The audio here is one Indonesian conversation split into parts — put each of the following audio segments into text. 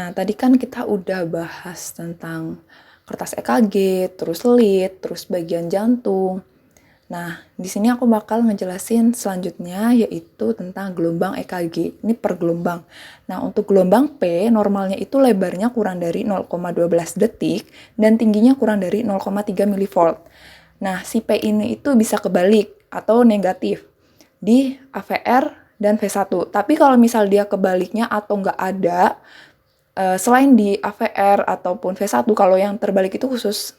Nah, tadi kan kita udah bahas tentang kertas EKG, terus lead, terus bagian jantung. Nah, di sini aku bakal ngejelasin selanjutnya yaitu tentang gelombang EKG. Ini per gelombang. Nah, untuk gelombang P, normalnya itu lebarnya kurang dari 0,12 detik dan tingginya kurang dari 0,3 mV. Nah, si P ini itu bisa kebalik atau negatif di AVR dan V1. Tapi kalau misal dia kebaliknya atau nggak ada, selain di AVR ataupun V1, kalau yang terbalik itu khusus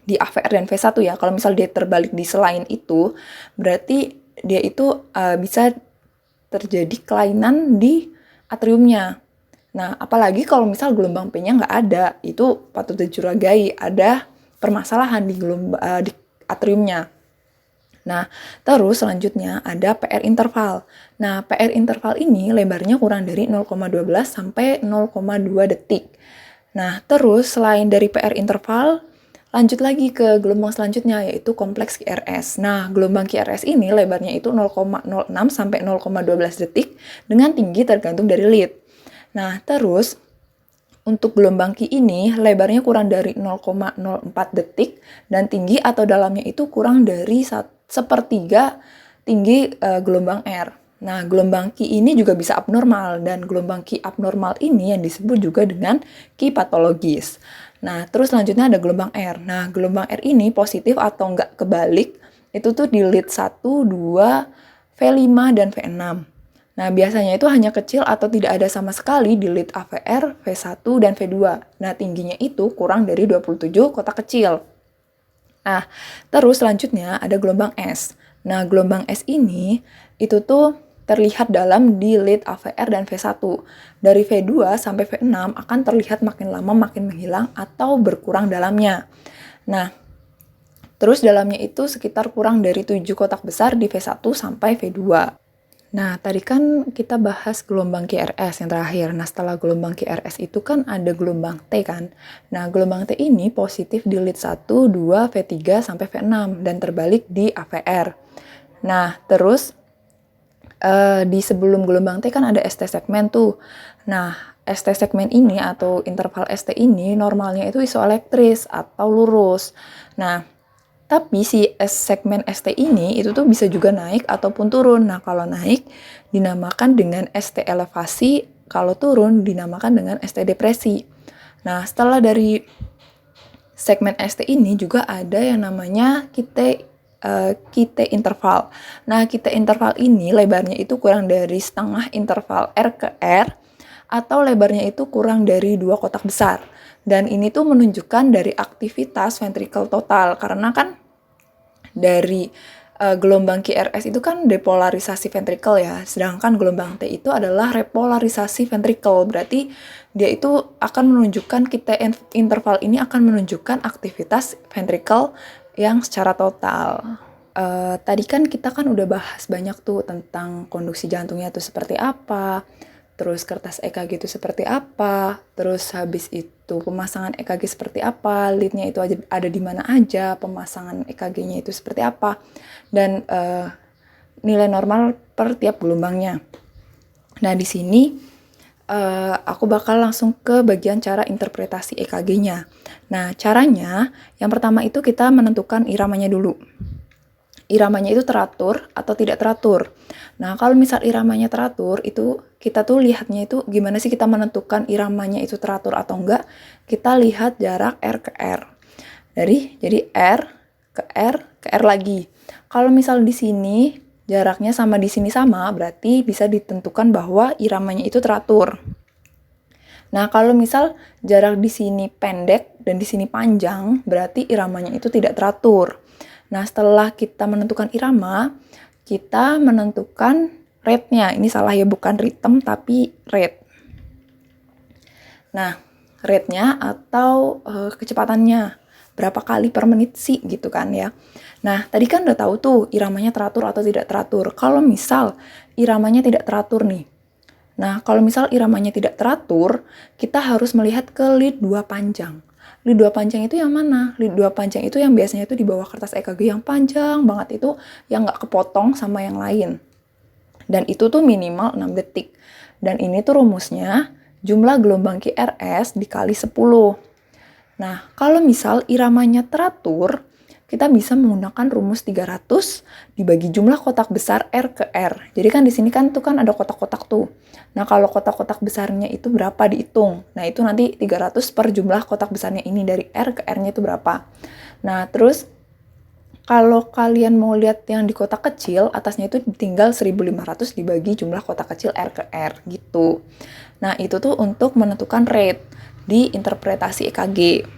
di AVR dan V1 ya. Kalau misal dia terbalik di selain itu, berarti dia itu bisa terjadi kelainan di atriumnya. Nah, apalagi kalau misal gelombang P-nya nggak ada, itu patut dicurigai ada permasalahan di atriumnya. Nah, terus selanjutnya ada PR interval. Nah, PR interval ini lebarnya kurang dari 0,12 sampai 0,2 detik. Nah, terus selain dari PR interval, lanjut lagi ke gelombang selanjutnya, yaitu kompleks QRS. Nah, gelombang QRS ini lebarnya itu 0,06 sampai 0,12 detik dengan tinggi tergantung dari lead. Nah, terus untuk gelombang Q ini lebarnya kurang dari 0,04 detik dan tinggi atau dalamnya itu kurang dari sepertiga tinggi gelombang R. Nah, gelombang Q ini juga bisa abnormal dan gelombang Q abnormal ini yang disebut juga dengan Q patologis. Nah, terus selanjutnya ada gelombang R. Nah, gelombang R ini positif atau enggak kebalik, itu tuh di lead 1, 2, V5, dan V6. Nah, biasanya itu hanya kecil atau tidak ada sama sekali di lead AVR, V1, dan V2. Nah, tingginya itu kurang dari 27 kotak kecil. Nah, terus selanjutnya ada gelombang S. Nah, gelombang S ini itu tuh terlihat dalam di lead AVR dan V1. Dari V2 sampai V6 akan terlihat makin lama makin menghilang atau berkurang dalamnya. Nah, terus dalamnya itu sekitar kurang dari 7 kotak besar di V1 sampai V2. Nah, tadi kan kita bahas gelombang QRS yang terakhir. Nah, setelah gelombang QRS itu kan ada gelombang T kan. Nah, gelombang T ini positif di lead 1, 2, V3, sampai V6, dan terbalik di AVR. Nah, terus di sebelum gelombang T kan ada ST segmen tuh. Nah, ST segmen ini atau interval ST ini normalnya itu isoelektris atau lurus. Nah, tapi si segmen ST ini itu tuh bisa juga naik ataupun turun. Nah, kalau naik dinamakan dengan ST elevasi, kalau turun dinamakan dengan ST depresi. Nah, setelah dari segmen ST ini juga ada yang namanya QT interval. Nah, QT interval ini lebarnya itu kurang dari setengah interval R ke R atau lebarnya itu kurang dari 2 kotak besar. Dan ini tuh menunjukkan dari aktivitas ventrikel total karena kan dari gelombang QRS itu kan depolarisasi ventrikel ya, sedangkan gelombang T itu adalah repolarisasi ventrikel. Berarti dia itu akan menunjukkan interval ini akan menunjukkan aktivitas ventrikel yang secara total. Tadi kan kita kan udah bahas banyak tuh tentang konduksi jantungnya itu seperti apa, terus kertas EKG itu seperti apa, terus habis itu pemasangan EKG seperti apa, leadnya itu ada di mana aja, pemasangan EKG-nya itu seperti apa, dan nilai normal per tiap gelombangnya. Nah, di sini aku bakal langsung ke bagian cara interpretasi EKG-nya. Nah, caranya yang pertama itu kita menentukan iramanya dulu. Iramanya itu teratur atau tidak teratur. Nah, kalau misal iramanya teratur, itu kita tuh lihatnya itu gimana sih kita menentukan iramanya itu teratur atau enggak? Kita lihat jarak R ke R. Jadi R ke R ke R lagi. Kalau misal di sini jaraknya sama di sini sama, berarti bisa ditentukan bahwa iramanya itu teratur. Nah, kalau misal jarak di sini pendek dan di sini panjang, berarti iramanya itu tidak teratur. Nah, setelah kita menentukan irama, kita menentukan rate-nya. Ini salah ya, bukan rhythm, tapi rate. Nah, rate-nya atau kecepatannya. Berapa kali per menit sih, gitu kan ya. Nah, tadi kan udah tahu tuh iramanya teratur atau tidak teratur. Kalau misal iramanya tidak teratur nih. Nah, kalau misal iramanya tidak teratur, kita harus melihat ke lead 2 panjang. Lead 2 panjang itu yang mana? Lead 2 panjang itu yang biasanya itu di bawah kertas EKG yang panjang banget itu yang nggak kepotong sama yang lain. Dan itu tuh minimal 6 detik. Dan ini tuh rumusnya jumlah gelombang QRS dikali 10. Nah, kalau misal iramanya teratur, kita bisa menggunakan rumus 300 dibagi jumlah kotak besar R ke R. Jadi kan di sini kan tuh kan ada kotak-kotak tuh. Nah, kalau kotak-kotak besarnya itu berapa dihitung. Nah, itu nanti 300 per jumlah kotak besarnya ini dari R ke R-nya itu berapa. Nah, terus kalau kalian mau lihat yang di kotak kecil, atasnya itu tinggal 1500 dibagi jumlah kotak kecil R ke R gitu. Nah, itu tuh untuk menentukan rate di interpretasi EKG.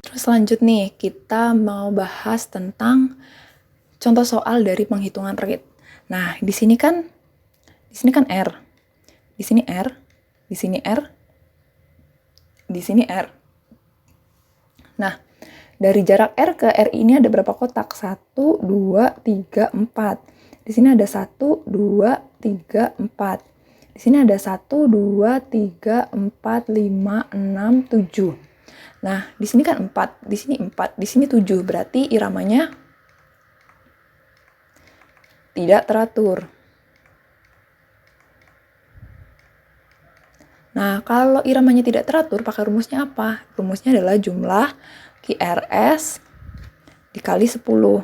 Terus lanjut nih, kita mau bahas tentang contoh soal dari penghitungan rate. Nah, di sini kan R, di sini R, di sini R, di sini R. Nah, dari jarak R ke R ini ada berapa kotak? 1, 2, 3, 4. Di sini ada 1, 2, 3, 4. Di sini ada 1, 2, 3, 4, 5, 6, 7. Nah, di sini kan 4, di sini 4, di sini 7. Berarti iramanya tidak teratur. Nah, kalau iramanya tidak teratur, pakai rumusnya apa? Rumusnya adalah jumlah QRS dikali 10.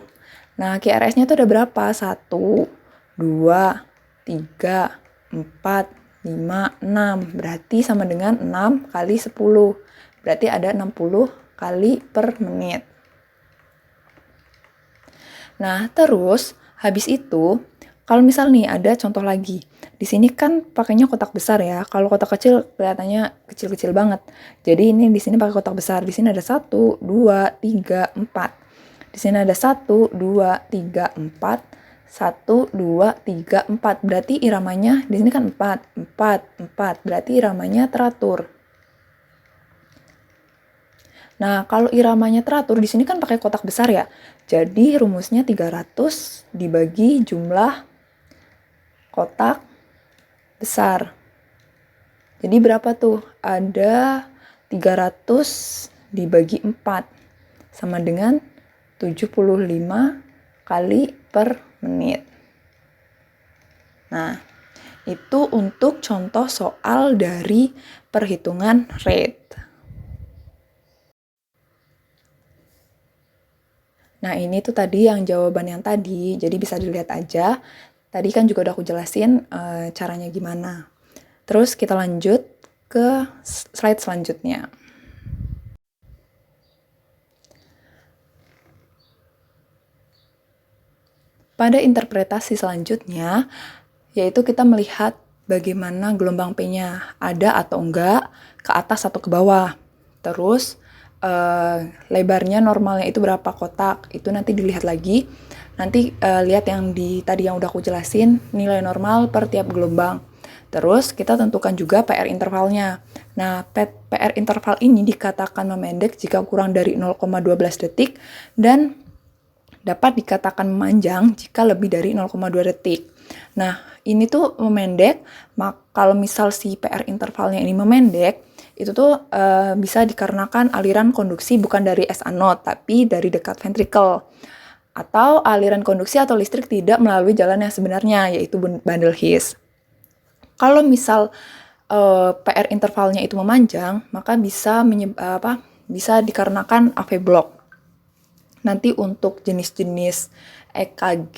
Nah, QRS-nya itu ada berapa? 1, 2, 3, 4, 5, 6. Berarti sama dengan 6 kali 10. Berarti ada 60 kali per menit. Nah, terus habis itu, kalau misal nih ada contoh lagi. Di sini kan pakainya kotak besar ya. Kalau kotak kecil kelihatannya kecil-kecil banget. Jadi ini di sini pakai kotak besar. Di sini ada 1, 2, 3, 4. Di sini ada 1, 2, 3, 4. 1, 2, 3, 4. Berarti iramanya di sini kan 4, 4, 4. Berarti iramanya teratur. Nah, kalau iramanya teratur, di sini kan pakai kotak besar ya. Jadi rumusnya 300 dibagi jumlah kotak besar. Jadi berapa tuh? Ada 300 dibagi 4. Sama dengan 75 kali per menit. Nah, itu untuk contoh soal dari perhitungan rate. Nah, ini tuh tadi yang jawaban yang tadi, jadi bisa dilihat aja. Tadi kan juga udah aku jelasin caranya gimana. Terus kita lanjut ke slide selanjutnya. Pada interpretasi selanjutnya, yaitu kita melihat bagaimana gelombang P-nya ada atau enggak, ke atas atau ke bawah. Terus lebarnya normalnya itu berapa kotak, itu nanti dilihat lagi. Nanti lihat yang tadi yang udah aku jelasin, nilai normal per tiap gelombang. Terus kita tentukan juga PR intervalnya. Nah, PR interval ini dikatakan memendek jika kurang dari 0,12 detik dan dapat dikatakan memanjang jika lebih dari 0,2 detik. Nah, ini tuh memendek, kalau misal si PR intervalnya ini memendek, itu tuh bisa dikarenakan aliran konduksi bukan dari S anode, tapi dari dekat ventricle. Atau aliran konduksi atau listrik tidak melalui jalan yang sebenarnya, yaitu bundle His. Kalau misal PR intervalnya itu memanjang, maka bisa dikarenakan AV block. Nanti untuk jenis-jenis EKG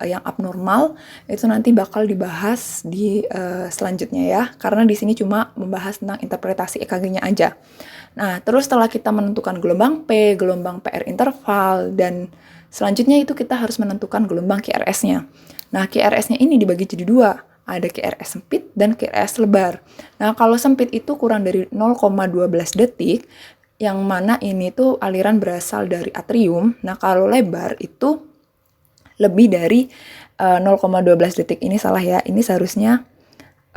yang abnormal itu nanti bakal dibahas di selanjutnya ya, karena di sini cuma membahas tentang interpretasi EKG-nya aja. Nah, terus setelah kita menentukan gelombang P, gelombang PR interval, dan selanjutnya itu kita harus menentukan gelombang QRS-nya. Nah, QRS-nya ini dibagi jadi dua, ada QRS sempit dan QRS lebar. Nah, kalau sempit itu kurang dari 0,12 detik, yang mana ini tuh aliran berasal dari atrium. Nah, kalau lebar itu lebih dari 0,12 detik. Ini salah ya, ini seharusnya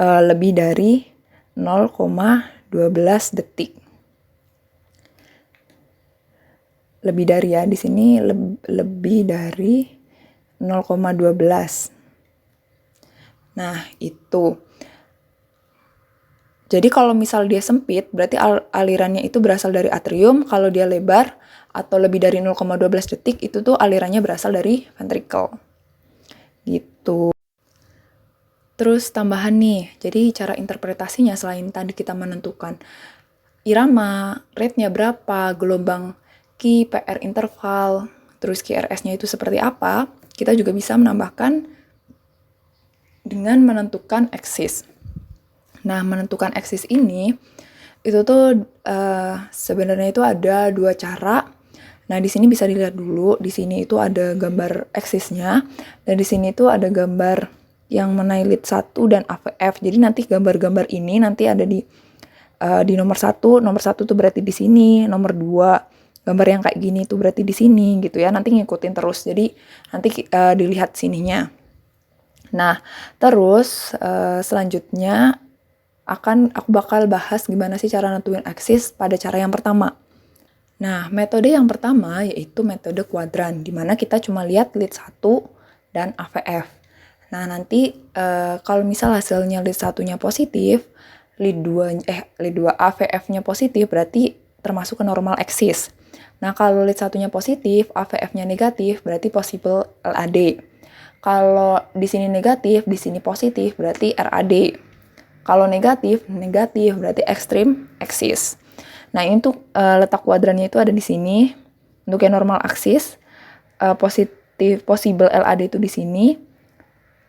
lebih dari 0,12 detik. Lebih dari ya, di sini lebih dari 0,12. Nah, itu. Jadi kalau misal dia sempit, berarti alirannya itu berasal dari atrium. Kalau dia lebar atau lebih dari 0,12 detik, itu tuh alirannya berasal dari ventricle. Gitu. Terus tambahan nih, jadi cara interpretasinya selain tadi kita menentukan irama, rate-nya berapa, gelombang key, PR interval, terus QRS-nya itu seperti apa, kita juga bisa menambahkan dengan menentukan axis. Nah, menentukan axis ini, itu tuh sebenarnya itu ada dua cara. Nah, di sini bisa dilihat dulu, di sini itu ada gambar axisnya, dan di sini itu ada gambar yang mengenai lead 1 dan AVF. Jadi nanti gambar-gambar ini nanti ada di nomor 1 tuh berarti di sini, nomor 2 gambar yang kayak gini tuh berarti di sini gitu ya. Nanti ngikutin terus. Jadi nanti dilihat sininya. Nah, terus selanjutnya aku bakal bahas gimana sih cara nentuin aksis pada cara yang pertama. Nah, metode yang pertama yaitu metode kuadran, di mana kita cuma lihat lead 1 dan AVF. Nah, nanti kalau misal hasilnya lead 1-nya positif, lead 2 AVF-nya positif, berarti termasuk ke normal axis. Nah, kalau lead 1-nya positif, AVF-nya negatif, berarti possible LAD. Kalau di sini negatif, di sini positif, berarti RAD. Kalau negatif, berarti extreme axis. Nah, ini untuk letak kuadrannya itu ada di sini. Untuk yang normal axis, positif possible LAD itu di sini.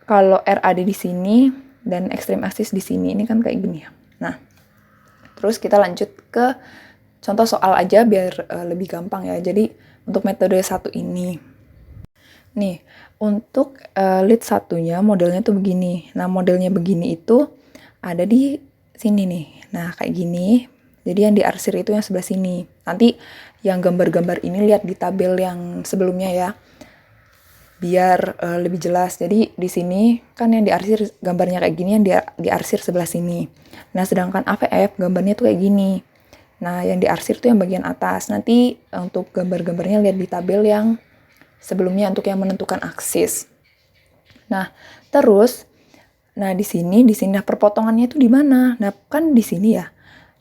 Kalau RAD di sini dan extreme axis di sini, ini kan kayak gini ya. Nah, terus kita lanjut ke contoh soal aja biar lebih gampang ya. Jadi untuk metode 1 ini. Nih, untuk lead 1-nya modelnya tuh begini. Nah, modelnya begini itu ada di sini nih. Nah, kayak gini. Jadi yang diarsir itu yang sebelah sini. Nanti yang gambar-gambar ini lihat di tabel yang sebelumnya ya. Biar lebih jelas. Jadi di sini kan yang diarsir gambarnya kayak gini, yang diarsir sebelah sini. Nah, sedangkan AVF gambarnya tuh kayak gini. Nah, yang diarsir tuh yang bagian atas. Nanti untuk gambar-gambarnya lihat di tabel yang sebelumnya untuk yang menentukan aksis. Nah, terus di sini perpotongannya itu di mana? Nah, kan di sini ya.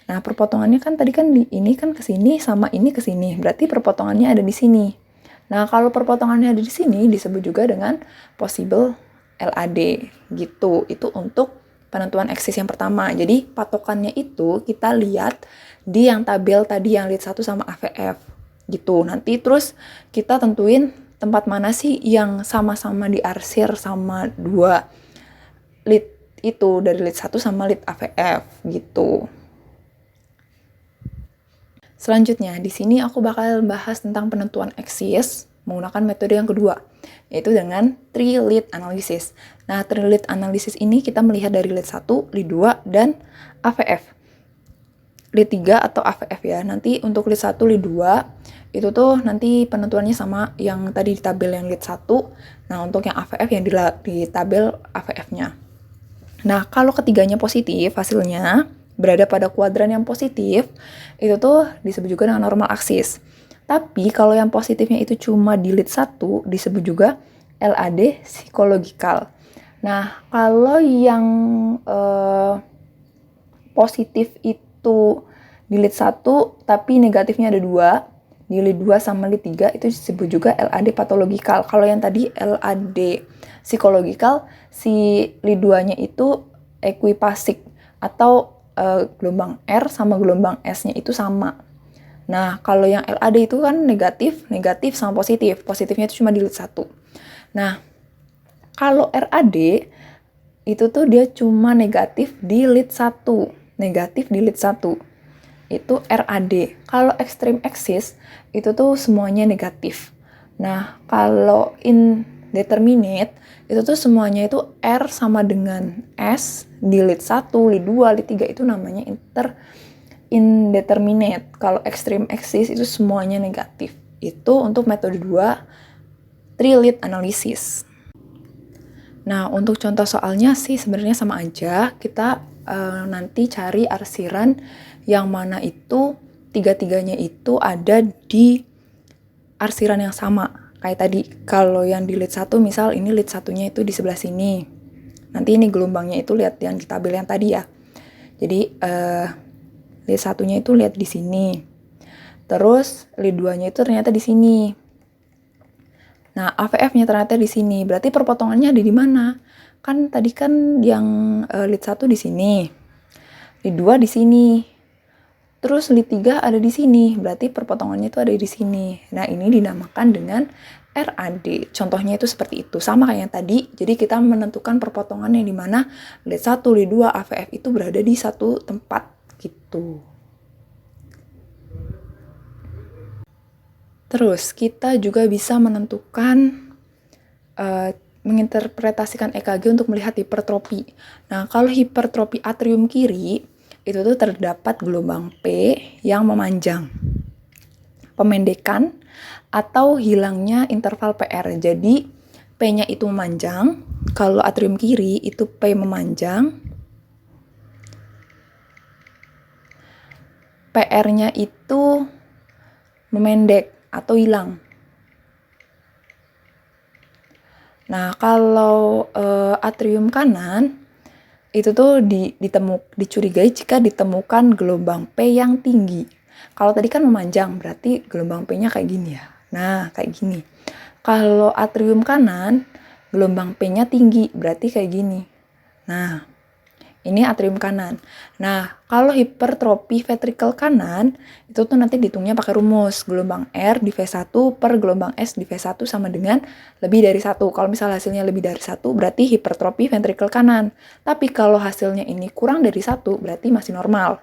Nah, perpotongannya kan tadi kan ini kan ke sini sama ini ke sini. Berarti perpotongannya ada di sini. Nah, kalau perpotongannya ada di sini disebut juga dengan possible LAD gitu. Itu untuk penentuan aksis yang pertama. Jadi, patokannya itu kita lihat di yang tabel tadi yang lead 1 sama AVF gitu. Nanti terus kita tentuin tempat mana sih yang sama-sama diarsir sama dua lead itu, dari lead 1 sama lead AVF gitu. Selanjutnya, di sini aku bakal bahas tentang penentuan aksis menggunakan metode yang kedua, yaitu dengan three lead analysis. Nah, three lead analysis ini kita melihat dari lead 1, lead 2, dan AVF. Lead 3 atau AVF ya. Nanti untuk lead 1, lead 2, itu tuh nanti penentuannya sama yang tadi di tabel yang lead 1. Nah, untuk yang AVF yang di tabel AVF-nya. Nah, kalau ketiganya positif, hasilnya berada pada kuadran yang positif, itu tuh disebut juga dengan normal aksis. Tapi kalau yang positifnya itu cuma di lead 1, disebut juga LAD psikologikal. Nah, kalau yang positif itu di lead 1, tapi negatifnya ada 2, di lead 2 sama lead 3 itu disebut juga LAD patologikal. Kalau yang tadi LAD psikologikal, si lead 2-nya itu equipasik atau gelombang R sama gelombang S-nya itu sama. Nah, kalau yang LAD itu kan negatif sama positif. Positifnya itu cuma di lead 1. Nah, kalau RAD itu tuh dia cuma negatif di lead 1. Negatif di lead 1. Itu RAD. Kalau extreme axis itu tuh semuanya negatif. Nah, kalau indeterminate itu tuh semuanya itu R sama dengan S di lead 1, lead 2, lead 3 itu namanya indeterminate. Kalau extreme axis itu semuanya negatif. Itu untuk metode 2, three lead analysis. Nah, untuk contoh soalnya sih sebenarnya sama aja. Kita nanti cari arsiran yang mana itu tiga-tiganya itu ada di arsiran yang sama. Kayak tadi, kalau yang di lead 1 misal ini lead 1-nya itu di sebelah sini. Nanti ini gelombangnya itu lihat yang di tabel yang tadi ya. Jadi lead 1-nya itu lihat di sini. Terus lead 2-nya itu ternyata di sini. Nah, AVF-nya ternyata di sini. Berarti perpotongannya ada di mana? kan tadi kan yang lead 1 di sini, lead 2 di sini, terus lead 3 ada di sini, berarti perpotongannya itu ada di sini. Nah, ini dinamakan dengan RAD. Contohnya itu seperti itu, sama kayak yang tadi. Jadi kita menentukan perpotongan yang dimana lead 1, lead 2, AVF itu berada di satu tempat gitu. Terus kita juga bisa menentukan menginterpretasikan EKG untuk melihat hipertrofi. Nah, kalau hipertrofi atrium kiri, itu tuh terdapat gelombang P yang memanjang. Pemendekan atau hilangnya interval PR. Jadi, P-nya itu memanjang. Kalau atrium kiri, itu P memanjang. PR-nya itu memendek atau hilang. Nah, kalau atrium kanan itu tuh dicurigai jika ditemukan gelombang P yang tinggi. Kalau tadi kan memanjang, berarti gelombang P-nya kayak gini ya. Nah, kayak gini. Kalau atrium kanan, gelombang P-nya tinggi, berarti kayak gini. Nah, ini atrium kanan. Nah, kalau hipertrofi ventrikel kanan, itu tuh nanti dihitungnya pakai rumus. Gelombang R di V1 per gelombang S di V1 sama dengan lebih dari 1. Kalau misal hasilnya lebih dari 1, berarti hipertrofi ventrikel kanan. Tapi kalau hasilnya ini kurang dari 1, berarti masih normal.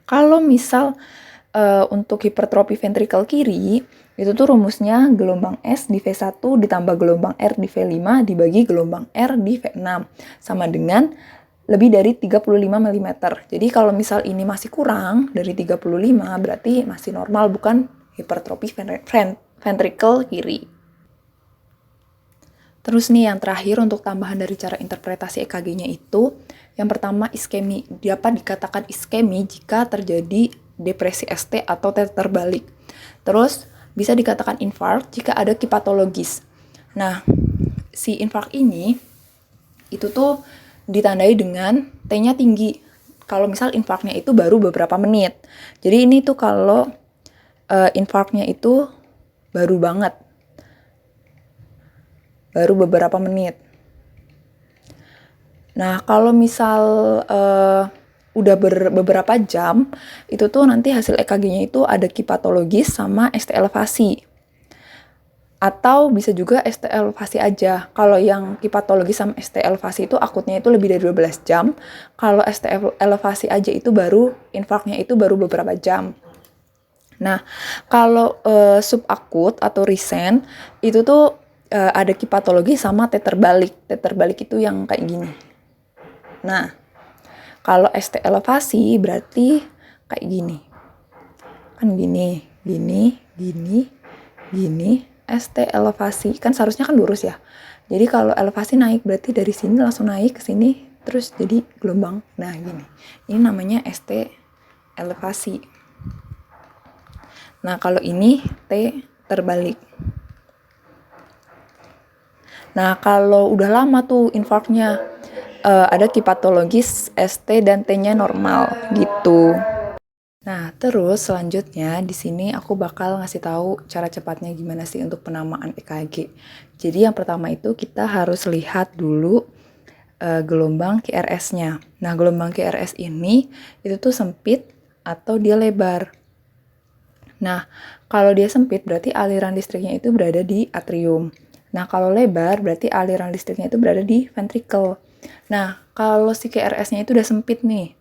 Kalau misal untuk hipertrofi ventrikel kiri, itu tuh rumusnya gelombang S di V1 ditambah gelombang R di V5 dibagi gelombang R di V6. Sama dengan lebih dari 35 mm. Jadi kalau misal ini masih kurang dari 35, berarti masih normal, bukan hipertrofi ventrikel kiri. Terus nih yang terakhir untuk tambahan dari cara interpretasi EKG-nya itu, yang pertama iskemi. Dapat dikatakan iskemi jika terjadi depresi ST atau T terbalik. Terus bisa dikatakan infark jika ada kipatologis. Nah, si infark ini itu tuh ditandai dengan T-nya tinggi. Kalau misal infarknya itu baru beberapa menit. Jadi ini tuh kalau infarknya itu baru banget. Baru beberapa menit. Nah, kalau misal udah beberapa jam, itu tuh nanti hasil EKG-nya itu ada kipatologis sama ST elevasi. Atau bisa juga ST elevasi aja. Kalau yang kipatologis sama ST elevasi itu akutnya itu lebih dari 12 jam. Kalau ST elevasi aja itu baru, infarknya itu baru beberapa jam. Nah, kalau subakut atau recent, itu tuh ada kipatologi sama T terbalik. T terbalik itu yang kayak gini. Nah, kalau ST elevasi berarti kayak gini. Kan gini, gini, gini, gini. ST elevasi, kan seharusnya kan lurus ya. Jadi kalau elevasi naik berarti dari sini langsung naik ke sini terus jadi gelombang. Nah, gini. Ini namanya ST elevasi. Nah, kalau ini T terbalik. Nah, kalau udah lama tuh infarknya, ada kipatologis ST dan T-nya normal gitu. Nah, terus selanjutnya di sini aku bakal ngasih tahu cara cepatnya gimana sih untuk penamaan EKG. Jadi yang pertama itu kita harus lihat dulu gelombang QRS-nya. Nah, gelombang QRS ini itu tuh sempit atau dia lebar. Nah, kalau dia sempit berarti aliran listriknya itu berada di atrium. Nah, kalau lebar berarti aliran listriknya itu berada di ventricle. Nah, kalau si QRS-nya itu udah sempit nih,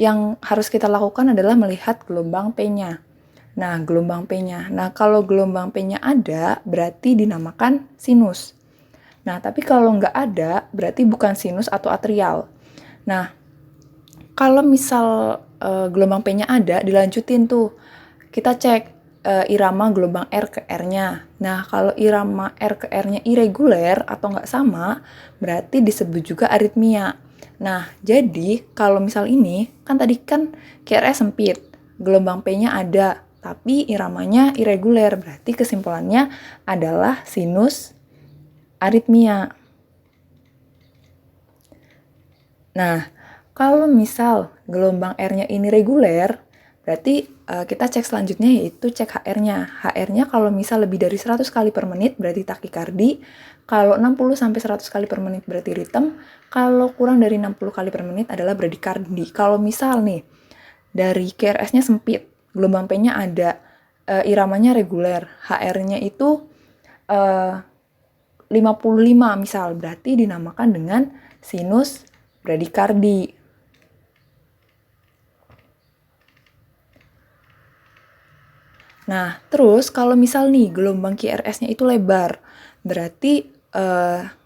yang harus kita lakukan adalah melihat gelombang P-nya. Nah, gelombang P-nya. Nah, kalau gelombang P-nya ada, berarti dinamakan sinus. Nah, tapi kalau nggak ada, berarti bukan sinus atau atrial. Nah, kalau misal gelombang P-nya ada, dilanjutin tuh. Kita cek irama gelombang R ke R-nya. Nah, kalau irama R ke R-nya irreguler atau nggak sama, berarti disebut juga aritmia. Nah, jadi kalau misal ini, kan tadi kan QRS sempit, gelombang P-nya ada, tapi iramanya irreguler, berarti kesimpulannya adalah sinus aritmia. Nah, kalau misal gelombang R-nya ini reguler, Berarti kita cek selanjutnya yaitu cek HR-nya. HR-nya kalau misal lebih dari 100 kali per menit berarti takikardi, kalau 60 sampai 100 kali per menit berarti ritm, kalau kurang dari 60 kali per menit adalah bradikardi. Kalau misal nih dari QRS-nya sempit, gelombang P-nya ada, iramanya reguler, HR-nya itu 55 misal, berarti dinamakan dengan sinus bradikardi. Nah, terus kalau misal nih gelombang QRS-nya itu lebar, berarti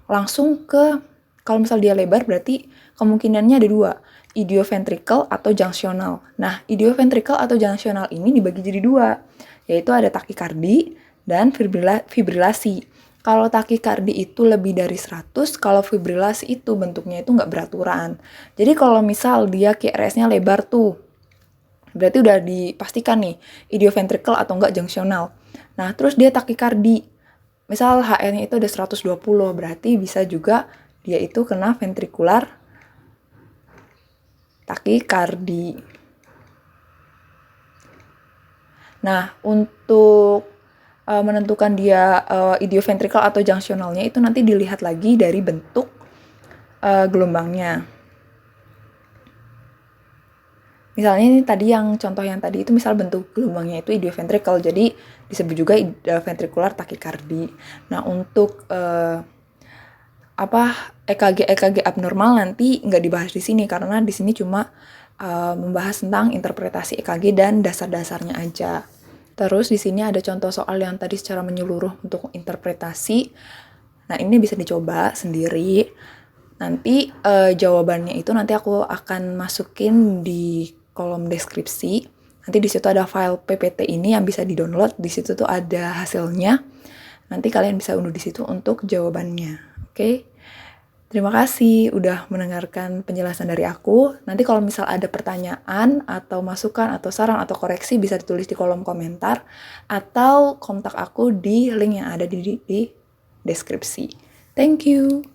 langsung ke, kalau misal dia lebar berarti kemungkinannya ada dua, idioventrikel atau junctional. Nah, idioventrikel atau junctional ini dibagi jadi dua, yaitu ada takikardi dan fibrilasi. Kalau takikardi itu lebih dari 100, kalau fibrilasi itu bentuknya itu nggak beraturan. Jadi kalau misal dia QRS-nya lebar tuh, berarti udah dipastikan nih idioventrikel atau enggak junctional. Nah, terus dia takikardi. Misal HR-nya itu ada 120, berarti bisa juga dia itu kena ventrikular takikardi. Nah, untuk menentukan dia idioventrikel atau junctionalnya itu nanti dilihat lagi dari bentuk gelombangnya. Misalnya ini tadi yang contoh yang tadi itu misal bentuk gelombangnya itu idioventrikel, jadi disebut juga ventricular tachycardy. Nah, untuk EKG abnormal nanti nggak dibahas di sini karena di sini cuma membahas tentang interpretasi EKG dan dasar-dasarnya aja. Terus di sini ada contoh soal yang tadi secara menyeluruh untuk interpretasi. Nah, ini bisa dicoba sendiri. Nanti jawabannya itu nanti aku akan masukin di kolom deskripsi. Nanti di situ ada file PPT ini yang bisa di-download. Di situ tuh ada hasilnya. Nanti kalian bisa unduh di situ untuk jawabannya. Oke? Terima kasih udah mendengarkan penjelasan dari aku. Nanti kalau misal ada pertanyaan atau masukan atau saran atau koreksi bisa ditulis di kolom komentar atau kontak aku di link yang ada di deskripsi. Thank you.